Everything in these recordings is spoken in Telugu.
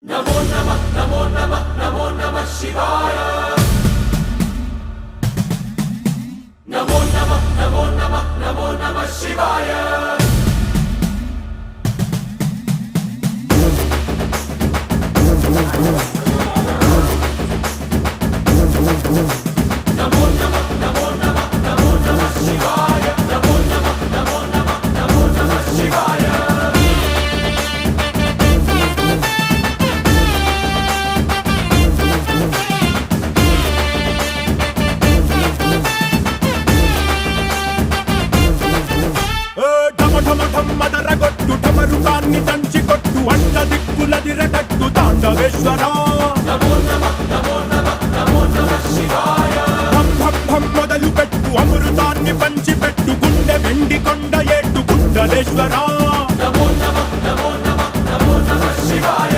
नमो नमः नमो नमः नमो नमः शिवाय नमो नमः नमो नमः नमो नमः शिवाय नमो नमः नमो नमः नमो नमः शिवाय नमो नमः नमो नमः नमो नमः शिवाय మదరగొట్టు ఠమరుకాన్ని దంచికొట్టు అంట దిక్కులదిరగట్టు తాండవేశ్వర नमो नमः नमो नमः नमो नमः शिवाय భం భం భం మొదలు పెట్టు అమృతాన్ని పంచిపెట్టు గుండె వెండి కొండ ఏట్టు గుండలేశ్వర नमो नमः नमो नमः नमो नमः शिवाय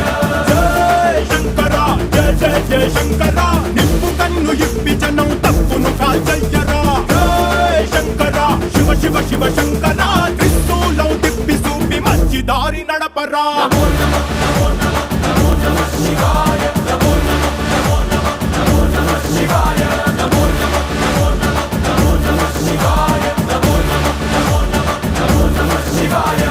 జయ శంకర జయ జయ జయ శంకర నిప్పు కన్ను ఇప్పి జనం తప్పును కాల్చయ్యరా జయ శంకర శివ శివ శివ శంకర త్రిశూలం తిప్పి చూపి మంచి దారి నడపరా नमो नमः नमो नमः नमो नमः शिवाय नमो नमः नमो नमः नमो नमः शिवाय नमो नमः नमो नमः नमो नमः शिवाय नमो नमः नमो नमः नमो नमः शिवाय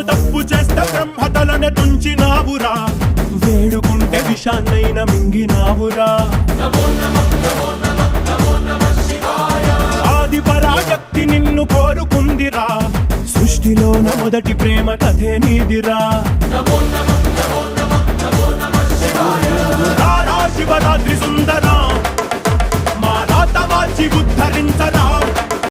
తప్పు చేస్తే బ్రహ్మతలనే తుంచినావురా వేడుకుంటే విషాన్నైన మింగినావురా नमो नमः नमो नमः नमो नमः शिवाय ఆది పరాశక్తి నిన్ను కోరుకుందిరా సృష్టిలోన మొదటి ప్రేమ కథే నీదిరా